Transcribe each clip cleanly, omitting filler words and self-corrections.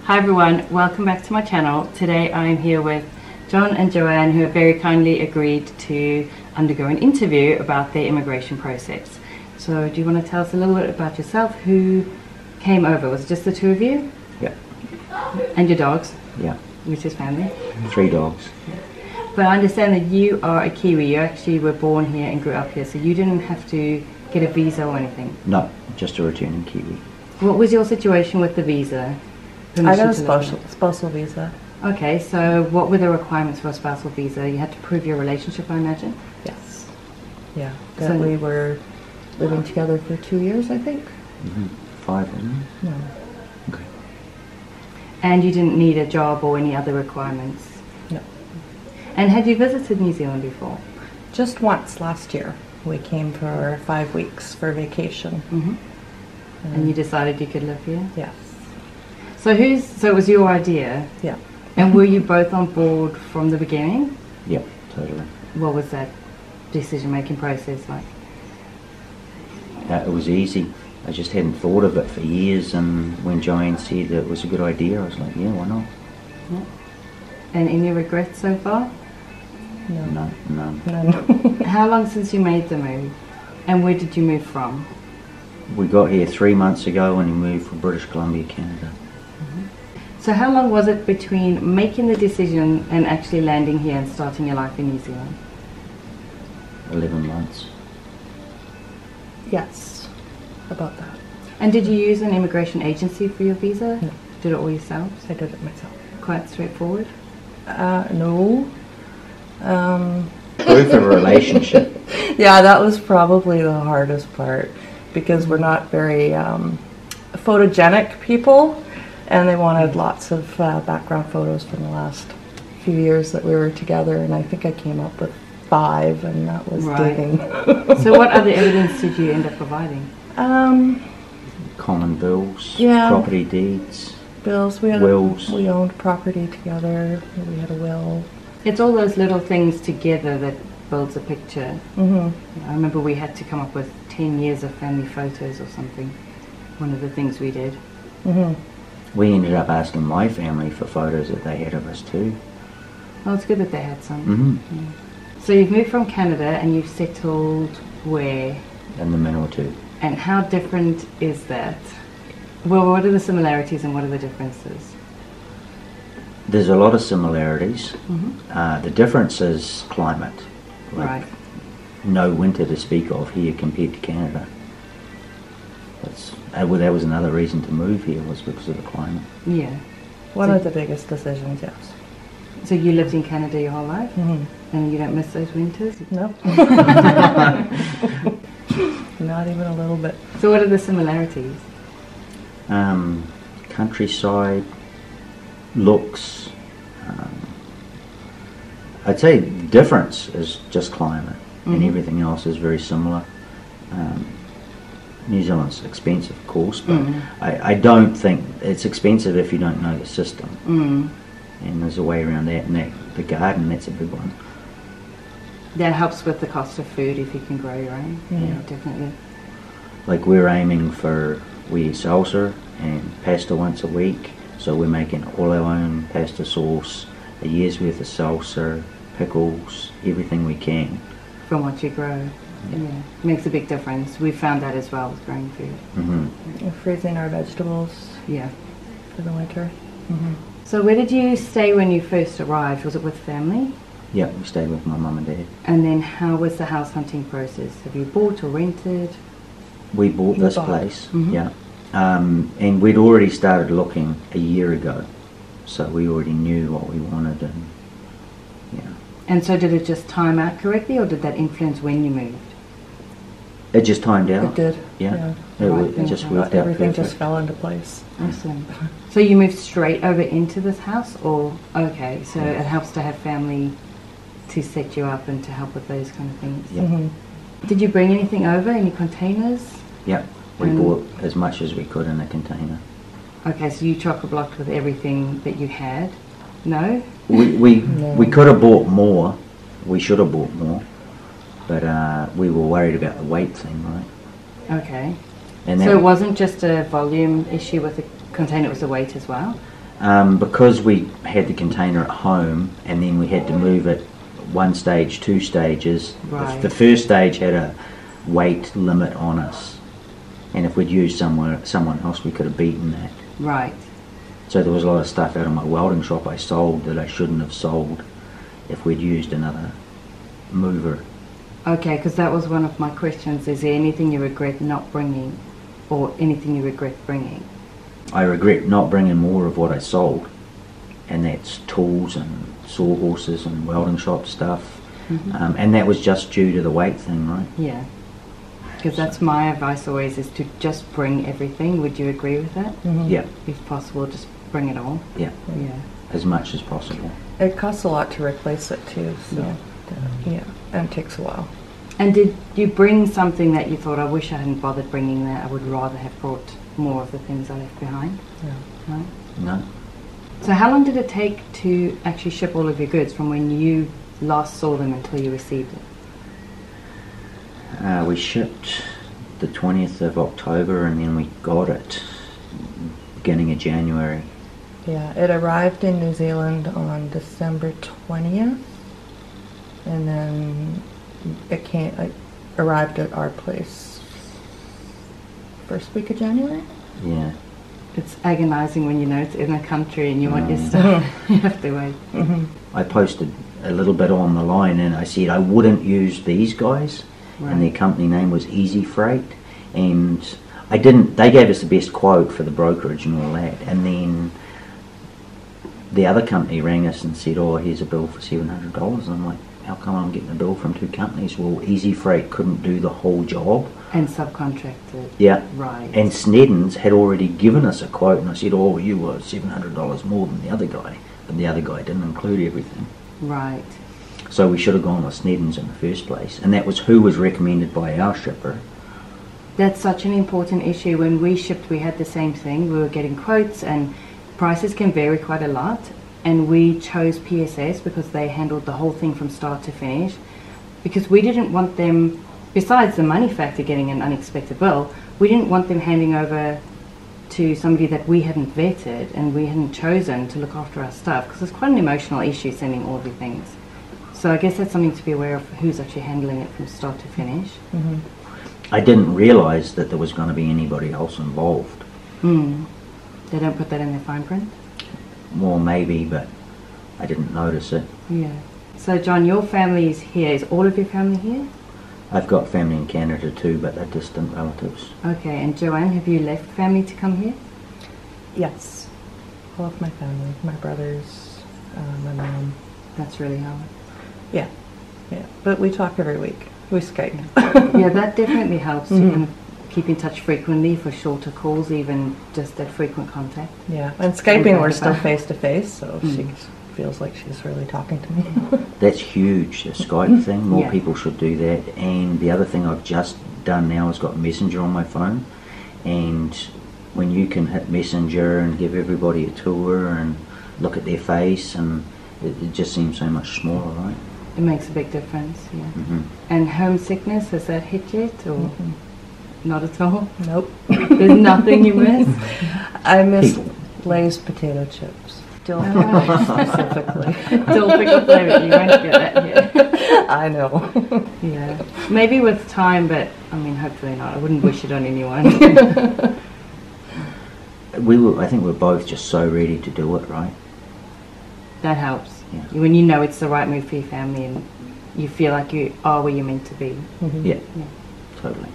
Hi everyone, welcome back to my channel. Today I am here with John and Joanne, who have very kindly agreed to undergo an interview about their immigration process. So do you want to tell us a little bit about yourself? Who came over? Was it just the two of you? Yeah. And your dogs? Yeah. Which is family? 3 dogs. But I understand that you are a Kiwi. You actually were born here and grew up here, so you didn't have to get a visa or anything? No, just a returning Kiwi. What was your situation with the visa? I got a spousal visa. Okay, so what were the requirements for a spousal visa? You had to prove your relationship, I imagine? Yes. Yeah. So we were living together for 2 years, I think. 5, wasn't it? No. Okay. And you didn't need a job or any other requirements? No. And had you visited New Zealand before? Just once last year. We came for 5 weeks for vacation. And you decided you could live here? Yes. So it was your idea? Yeah. And were you both on board from the beginning? Yep, totally. What was that decision-making process like? It was easy. I just hadn't thought of it for years, and when Joanne said that it was a good idea, I was like, yeah, why not? Yeah. And any regrets so far? No. No, none. None. How long since you made the move? And where did you move from? We got here 3 months ago and we moved from British Columbia, Canada. So how long was it between making the decision and actually landing here and starting your life in New Zealand? 11 months. Yes. About that. And did you use an immigration agency for your visa? No. Did it all yourselves? I did it myself. Quite straightforward? No. Proof of relationship. Yeah, that was probably the hardest part because we're not very photogenic people, and they wanted lots of background photos from the last few years that we were together, and I think I came up with 5, and that was dating. So what other evidence did you end up providing? Common bills, Yeah. property deeds. Bills. We had Wills. We owned property together. We had a will. It's all those little things together that builds a picture. I remember we had to come up with 10 years of family photos or something. One of the things we did. We ended up asking my family for photos that they had of us too. Well, it's good that they had some. So you've moved from Canada and you've settled where? In the Manawatu. And how different is that? Well, what are the similarities and what are the differences? There's a lot of similarities. The difference is climate. Right. No winter to speak of here compared to Canada. That was another reason to move here, was because of the climate. Yeah. One of the biggest decisions, yes. So you lived in Canada your whole life? And you don't miss those winters? No. Not even a little bit. So what are the similarities? Countryside, looks. I'd say the difference is just climate, and everything else is very similar. New Zealand's expensive, of course, but I don't think it's expensive if you don't know the system. And there's a way around that, and the garden, that's a big one. That helps with the cost of food if you can grow your own. Yeah, definitely. Like we're aiming for, we eat salsa and pasta once a week, so we're making all our own pasta sauce, a year's worth of salsa, pickles, everything we can. From what you grow. Yeah. Makes a big difference. We found that as well with growing food. We're freezing our vegetables Yeah. for the winter. So where did you stay when you first arrived? Was it with family? Yeah, we stayed with my mum and dad. And then how was the house hunting process? Have you bought or rented? We bought this place, yeah. And we'd already started looking a year ago, so we already knew what we wanted, and yeah. And so did it just time out correctly, or did that influence when you moved? It just timed out. It did. Yeah. Right, It just worked out Everything perfect. just fell into place. Awesome. So you moved straight over into this house, or okay? So it helps to have family to set you up and to help with those kind of things. Yeah. Did you bring anything over? Any containers? Yeah, we bought as much as we could in a container. Okay, so you chock-a-blocked with everything that you had. No? We could have bought more. We should have bought more, but we were worried about the weight thing, right? Okay. And So it wasn't just a volume issue with the container, it was the weight as well? Because we had the container at home and then we had to move it one stage, two stages. Right. The first stage had a weight limit on us, and if we'd used someone else, we could have beaten that. Right. So there was a lot of stuff out of my welding shop I sold that I shouldn't have sold if we'd used another mover. Okay, because that was one of my questions. Is there anything you regret not bringing, or anything you regret bringing? I regret not bringing more of what I sold, and that's tools and sawhorses and welding shop stuff. And that was just due to the weight thing, right? Yeah. Because that's my advice always, is to just bring everything. Would you agree with that? Yeah. If possible, just bring it all. Yeah. Yeah. As much as possible. It costs a lot to replace it too, so yeah, and it takes a while. And did you bring something that you thought, I wish I hadn't bothered bringing that, I would rather have brought more of the things I left behind? Yeah. No? No. So how long did it take to actually ship all of your goods from when you last saw them until you received it? We shipped the 20th of October and then we got it beginning of January. Yeah, it arrived in New Zealand on December 20th, and then it arrived at our place first week of January. Yeah. It's agonizing when you know it's in a country and you want your stuff. You have to wait. I posted a little bit on the line and I said I wouldn't use these guys, and their company name was Easy Freight, and I didn't. They gave us the best quote for the brokerage and all that, and then the other company rang us and said, oh, here's a bill for $700, and I'm like, how come I'm getting a bill from two companies? Well, Easy Freight couldn't do the whole job. And subcontracted. Yeah. Right. And Sneddon's had already given us a quote, and I said, oh, you were $700 more than the other guy, but the other guy didn't include everything. Right. So we should have gone with Sneddon's in the first place, and that was who was recommended by our shipper. That's such an important issue. When we shipped, we had the same thing. We were getting quotes, and prices can vary quite a lot. And we chose PSS because they handled the whole thing from start to finish. Because we didn't want them, besides the money factor getting an unexpected bill, we didn't want them handing over to somebody that we hadn't vetted and we hadn't chosen to look after our stuff. Because it's quite an emotional issue sending all of your things. So I guess that's something to be aware of, who's actually handling it from start to finish. I didn't realise that there was going to be anybody else involved. They don't put that in their fine print? Well, maybe, but I didn't notice it. Yeah. So John, your family is here. Is all of your family here? I've got family in Canada too, but they're distant relatives. Okay, and Joanne, have you left family to come here? Yes, all of my family, my brothers, my mom. That's really hard. Yeah, but we talk every week. We Skype. Yeah, that definitely helps to kind of keep in touch frequently for shorter calls, even just that frequent contact. Yeah, and Skyping, we're still face to face, so she feels like she's really talking to me. That's huge, the Skype thing. More Yeah. people should do that. And the other thing I've just done now is got Messenger on my phone. And when you can hit Messenger and give everybody a tour and look at their face, and it just seems so much smaller, right? It makes a big difference, yeah. And homesickness, has that hit yet, or not at all? Nope. There's nothing you miss? I miss People. Lay's potato chips. Dill Oh. pickle specifically. Dill pickle flavour, you won't get that here. I know. Yeah, maybe with time, but I mean, hopefully not. I wouldn't wish it on anyone. I think we're both just so ready to do it, right? That helps. Yeah. When you know it's the right move for your family and you feel like you are where you're meant to be. Yeah, totally.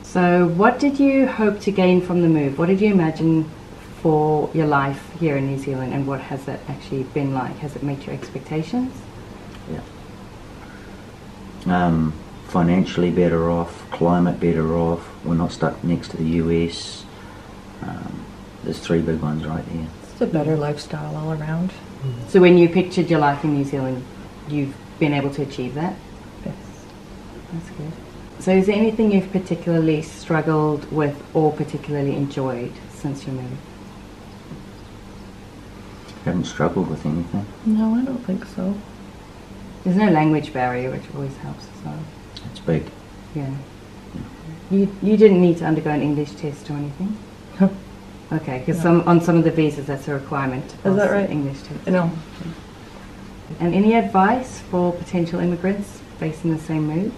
So what did you hope to gain from the move? What did you imagine for your life here in New Zealand, and what has that actually been like? Has it met your expectations? Yeah. Financially better off, climate better off, we're not stuck next to the US. There's three big ones right there. It's a better lifestyle all around. So when you pictured your life in New Zealand, you've been able to achieve that? Yes. That's good. So is there anything you've particularly struggled with or particularly enjoyed since you moved? Haven't struggled with anything. No, I don't think so. There's no language barrier, which always helps as well. It's big. Yeah. You didn't need to undergo an English test or anything? Okay, because on some of the visas that's a requirement to pass Is that right? English test. No. And any advice for potential immigrants facing the same move?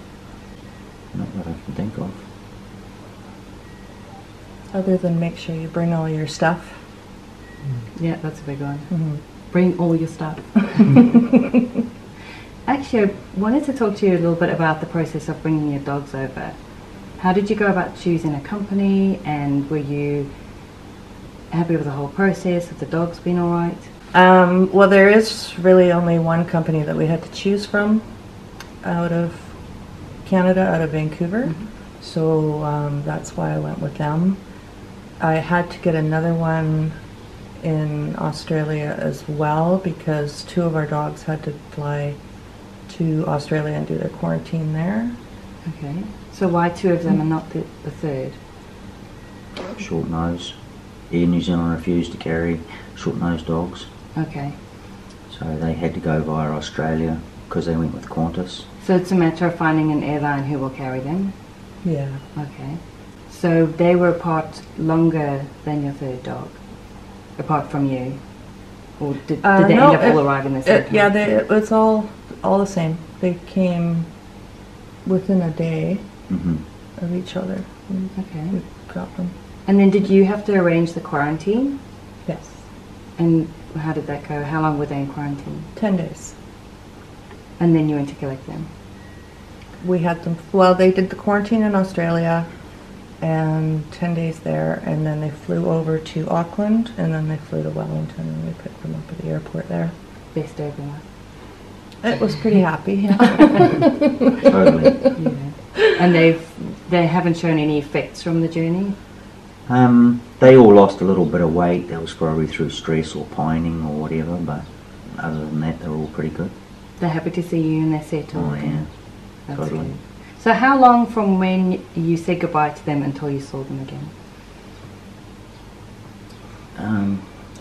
Not that I can think of. Other than make sure you bring all your stuff. Yeah, that's a big one. Mm-hmm. Bring all your stuff. Actually, I wanted to talk to you a little bit about the process of bringing your dogs over. How did you go about choosing a company, and were you happy with the whole process? Have the dogs been all right? Well, there is really only one company that we had to choose from out of Canada, out of Vancouver. Mm-hmm. So that's why I went with them. I had to get another one in Australia as well because 2 of our dogs had to fly to Australia and do their quarantine there. Okay. So why 2 of them and not the third? Short nose. Air New Zealand refused to carry short nosed dogs, Okay. so they had to go via Australia because they went with Qantas. So it's a matter of finding an airline who will carry them? Yeah. Okay. So they were apart longer than your third dog, apart from you? Or did they no, end up all arriving the same time? Yeah, it's all the same. They came within a day Mm-hmm. of each other. Okay. We got them. And then did you have to arrange the quarantine? Yes. And how did that go? How long were they in quarantine? 10 days. And then you went to collect them? We had them, well, they did the quarantine in Australia and 10 days there, and then they flew over to Auckland, and then they flew to Wellington, and we picked them up at the airport there. Best overnight. It was pretty happy, yeah. Totally. Yeah. And they haven't shown any effects from the journey? They all lost a little bit of weight. That was probably through stress or pining or whatever, but other than that, they were all pretty good. They're happy to see you and they're settled. Oh, yeah. That's Totally. good. So how long from when you said goodbye to them until you saw them again?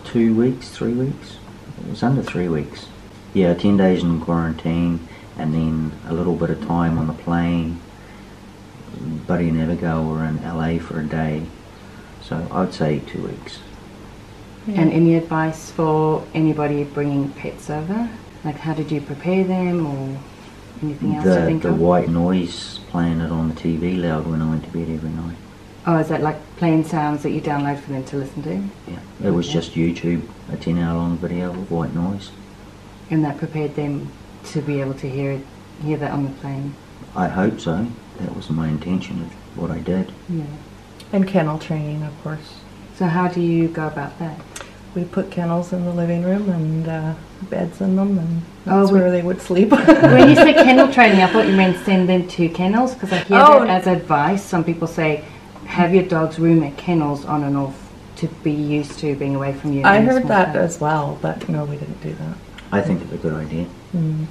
2 weeks, 3 weeks. It was under 3 weeks. Yeah, 10 days in quarantine, and then a little bit of time on the plane. Buddy and Abigail were in LA for a day, so I'd say 2 weeks. Yeah. And any advice for anybody bringing pets over? Like how did you prepare them or anything else to think The of? white noise, playing it on the TV loud when I went to bed every night. Oh, is that like playing sounds that you download for them to listen to? Yeah, it was Okay. just YouTube, a 10-hour long video of white noise. And that prepared them to be able to hear that on the plane? I hope so. That was my intention of what I did. Yeah. And kennel training, of course. So how do you go about that? We put kennels in the living room and beds in them, and Oh, that's where they would sleep. When you say kennel training, I thought you meant send them to kennels, because I hear Oh. that as advice. Some people say, have your dog's room at kennels on and off to be used to being away from you. I in a heard small that place. as well, but no, we didn't do that. I think it's a good idea. Mm.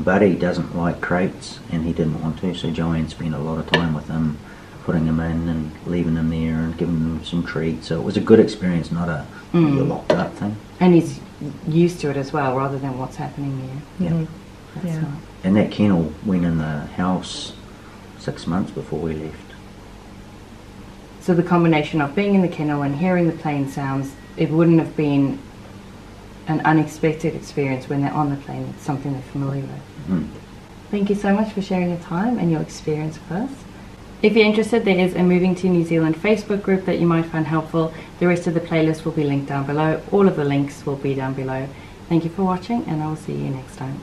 Buddy doesn't like crates, and he didn't want to, so Joanne spent a lot of time with him, putting him in and leaving him there and giving him some treats. So it was a good experience, not a you're locked up thing. And he's used to it as well, rather than what's happening here. Mhm. That's Yeah. nice. And that kennel went in the house 6 months before we left. So the combination of being in the kennel and hearing the plane sounds, it wouldn't have been an unexpected experience when they're on the plane. It's something they're familiar with. Mhm. Thank you so much for sharing your time and your experience with us. If you're interested, there is a Moving to New Zealand Facebook group that you might find helpful. The rest of the playlist will be linked down below. All of the links will be down below. Thank you for watching, and I will see you next time.